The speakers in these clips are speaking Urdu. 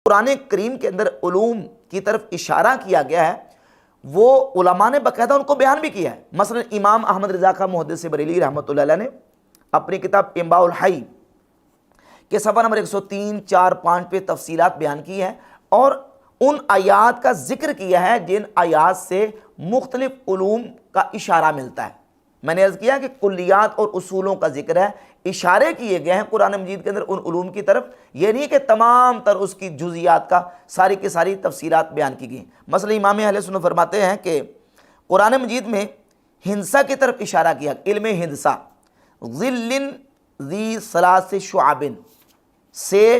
قرآن کریم کے اندر علوم کی طرف اشارہ کیا گیا ہے وہ علماء نے باقاعدہ ان کو بیان بھی کیا ہے۔ مثلا امام احمد رضا خان محدث بریلوی رحمۃ اللہ علیہ نے اپنی کتاب انباء الحی کے صفحہ نمبر 103، 4، 5 پہ تفصیلات بیان کی ہیں اور ان آیات کا ذکر کیا ہے جن آیات سے مختلف علوم کا اشارہ ملتا ہے۔ میں نے عرض کیا کہ کلیات اور اصولوں کا ذکر ہے، اشارے کیے گئے ہیں قرآن مجید کے اندر ان علوم کی طرف، یہ نہیں کہ تمام تر اس کی جزیات کا ساری کی ساری تفصیلات بیان کی گئی۔ مثلا امام اہل سنت فرماتے ہیں کہ قرآن مجید میں ہندسہ کی طرف اشارہ کیا، علم ہندسہ، ظل ذی ثلاث شعب سے،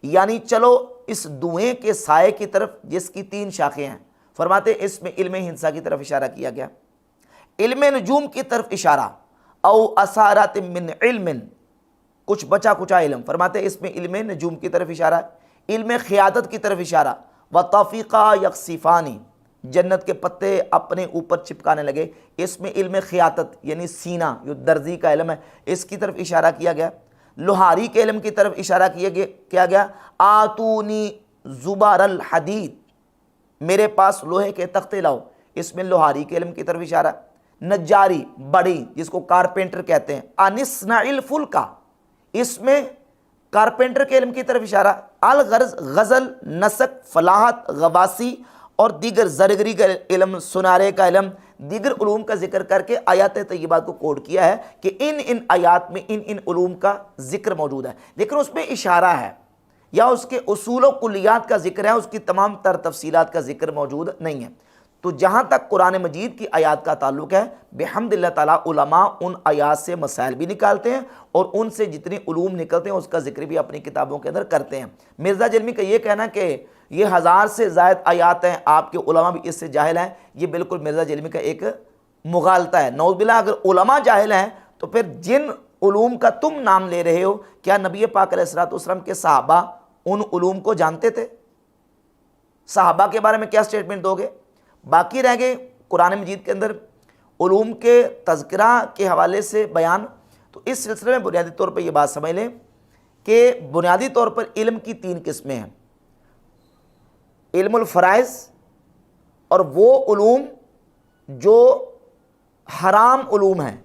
یعنی چلو اس دھوئیں کے سائے کی طرف جس کی 3 شاخیں ہیں، فرماتے ہیں اس میں علم ہندسہ کی طرف اشارہ کیا گیا۔ علم نجوم کی طرف اشارہ، او اثارات من علم، کچھ بچا کچا علم، فرماتے ہیں اس میں علم نجوم کی طرف اشارہ ہے۔ علم قیادت کی طرف اشارہ، وطفیقہ یقصفانی، جنت کے پتے اپنے اوپر چپکانے لگے، اس میں علم قیادت یعنی سینہ جو درزی کا علم ہے اس کی طرف اشارہ کیا گیا۔ لوہاری کے علم کی طرف اشارہ کیا گیا، آتونی زبار الحدید، میرے پاس لوہے کے تختے لاؤ، اس میں لوہاری کے علم کی طرف اشارہ۔ نجاری، بڑی، جس کو کارپینٹر کہتے ہیں، انصنع الفلکا، اس میں کارپینٹر کے علم کی طرف اشارہ۔ الغرض، غزل، نسق، فلاحت، غواصی اور دیگر زرگری کا علم، سنارے کا علم، دیگر علوم کا ذکر کر کے آیات طیبات کو کوڈ کیا ہے کہ ان آیات میں ان علوم کا ذکر موجود ہے، لیکن اس میں اشارہ ہے یا اس کے اصول و کلیات کا ذکر ہے، اس کی تمام تر تفصیلات کا ذکر موجود نہیں ہے۔ تو جہاں تک قرآن مجید کی آیات کا تعلق ہے، بحمد اللہ تعالیٰ علماء ان آیات سے مسائل بھی نکالتے ہیں اور ان سے جتنی علوم نکلتے ہیں اس کا ذکر بھی اپنی کتابوں کے اندر کرتے ہیں۔ مرزا جلمی کا یہ کہنا کہ یہ 1000 سے زائد آیات ہیں، آپ کے علماء بھی اس سے جاہل ہیں، یہ بالکل مرزا جلمی کا ایک مغالطہ ہے۔ نعوذ باللہ، اگر علماء جاہل ہیں تو پھر جن علوم کا تم نام لے رہے ہو، کیا نبی پاک علیہ الصلوۃ والسلام کے صحابہ ان علوم کو جانتے تھے؟ صحابہ کے بارے میں کیا سٹیٹمنٹ دو گے؟ باقی رہ گئے قرآن مجید کے اندر علوم کے تذکرہ کے حوالے سے بیان، تو اس سلسلے میں بنیادی طور پر یہ بات سمجھ لیں کہ بنیادی طور پر علم کی 3 قسمیں ہیں، علم الفرائض اور وہ علوم جو حرام علوم ہیں،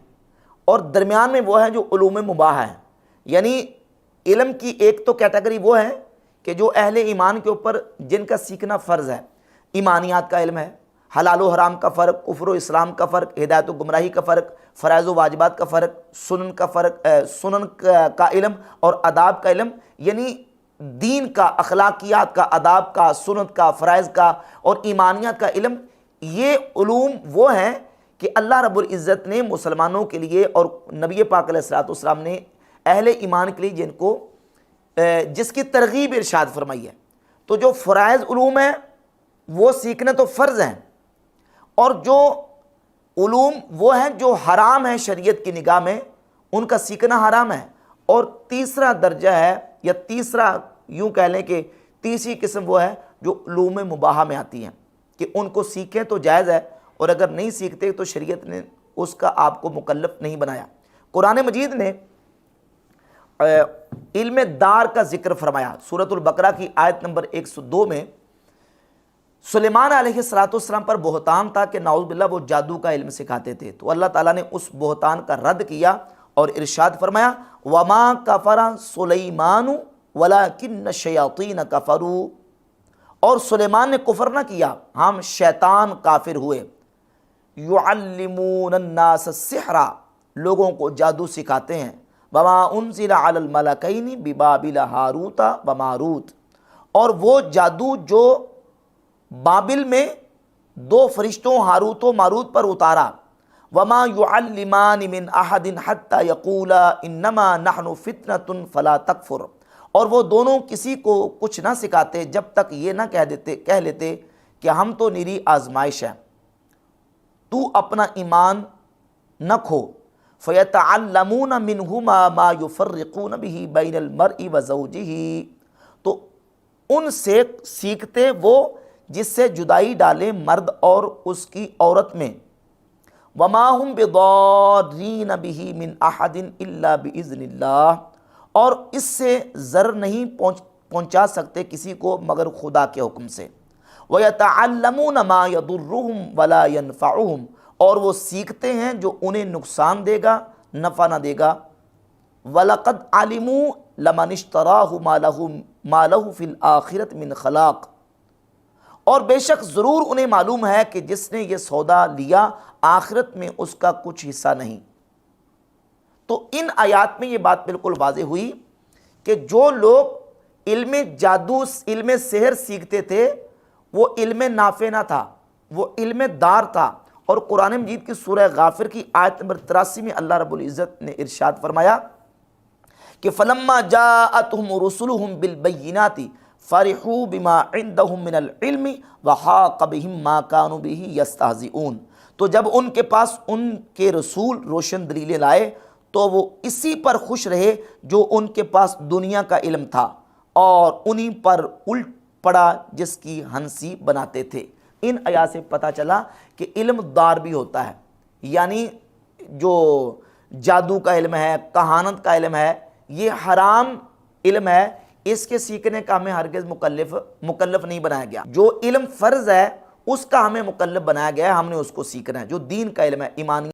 اور درمیان میں وہ ہیں جو علوم مباح ہیں۔ یعنی علم کی ایک تو کیٹیگری وہ ہے کہ جو اہل ایمان کے اوپر جن کا سیکھنا فرض ہے، ایمانیات کا علم ہے، حلال و حرام کا فرق، کفر و اسلام کا فرق، ہدایت و گمراہی کا فرق، فرائض و واجبات کا فرق، سنن کا علم اور آداب کا علم، یعنی دین کا، اخلاقیات کا، آداب کا، سنت کا، فرائض کا اور ایمانیات کا علم۔ یہ علوم وہ ہیں کہ اللہ رب العزت نے مسلمانوں کے لیے اور نبی پاک علیہ الصلوۃ والسلام نے اہل ایمان کے لیے جن کو جس کی ترغیب ارشاد فرمائی ہے۔ تو جو فرائض علوم ہیں وہ سیکھنا تو فرض ہیں، اور جو علوم وہ ہیں جو حرام ہیں شریعت کی نگاہ میں، ان کا سیکھنا حرام ہے۔ اور تیسرا درجہ ہے، یا تیسرا یوں کہہ لیں کہ تیسری قسم وہ ہے جو علوم مباحہ میں آتی ہیں کہ ان کو سیکھیں تو جائز ہے، اور اگر نہیں سیکھتے تو شریعت نے اس کا آپ کو مکلف نہیں بنایا۔ قرآن مجید نے علم دار کا ذکر فرمایا۔ سورۃ البقرہ کی آیت نمبر 102 میں سلیمان علیہ السلام پر بہتان تھا کہ نعوذ باللہ وہ جادو کا علم سکھاتے تھے، تو اللہ تعالیٰ نے اس بہتان کا رد کیا اور ارشاد فرمایا، وما کفر سلیمان ولکن الشیاطین کفروا، اور سلیمان نے کفر نہ کیا، ہم شیطان کافر ہوئے۔ یعلمون الناس السحر، لوگوں کو جادو سکھاتے ہیں۔ وما انزل علی الملکین ببابل ہاروت و ماروت، اور وہ جادو جو بابل میں 2 فرشتوں ہاروت و ماروت پر اتارا۔ وما يعلمان من احد حتى يقولا انما نحن فتنة فلا تکفر، اور وہ دونوں کسی کو کچھ نہ سکھاتے جب تک یہ نہ کہہ لیتے کہ ہم تو نیری آزمائش ہیں، تو اپنا ایمان نہ کھو۔ فیتعلمون منہما ما یفرقون به بین المرء وزوجہ، تو ان سے سیکھتے وہ جس سے جدائی ڈالے مرد اور اس کی عورت میں۔ وما هم بضارین بہ من احد الا باذن اللہ، اور اس سے ضرر نہیں پہنچا سکتے کسی کو مگر خدا کے حکم سے۔ وَيَتَعَلَّمُونَ مَا يَضُرُّهُمْ وَلَا يَنْفَعُهُمْ، اور وہ سیکھتے ہیں جو انہیں نقصان دے گا نفع نہ دے گا۔ وَلَقَدْ عَلِمُوا لَمَنِ اشْتَرَاهُ مَا لَهُ فِي الْآخِرَةِ مِنْ خَلَاقٍ، اور بے شک ضرور انہیں معلوم ہے کہ جس نے یہ سودا لیا آخرت میں اس کا کچھ حصہ نہیں۔ تو ان آیات میں یہ بات بالکل واضح ہوئی کہ جو لوگ علم جادو، علم سحر سیکھتے تھے وہ علم نافع نہ تھا، وہ علم دار تھا۔ اور قرآن مجید کی سورہ غافر کی آیت نمبر 83 میں اللہ رب العزت نے ارشاد فرمایا کہ فَلَمَّا جَاءَتْهُمْ رُسُلُهُمْ بِالْبَيِّنَاتِ فَرِحُوا بِمَا عِنْدَهُمْ مِنَ الْعِلْمِ وَحَاقَ بِهِمْ مَا كَانُوا بِهِ يَسْتَهْزِئُونَ، تو جب ان کے پاس ان کے رسول روشن دلیلیں لائے تو وہ اسی پر خوش رہے جو ان کے پاس دنیا کا علم تھا، اور انہی پر الٹ پڑا جس کی ہنسی بناتے تھے۔ ان آیات سے پتہ چلا کہ علم دار بھی ہوتا ہے، یعنی جو جادو کا علم ہے، کہانت کا علم ہے، یہ حرام علم ہے، اس کے سیکھنے کا ہمیں ہرگز مکلف نہیں بنایا گیا۔ جو علم فرض ہے اس کا ہمیں مکلف بنایا گیا ہے، ہم نے اس کو سیکھنا ہے۔ جو دین کا علم ہے، ایمانی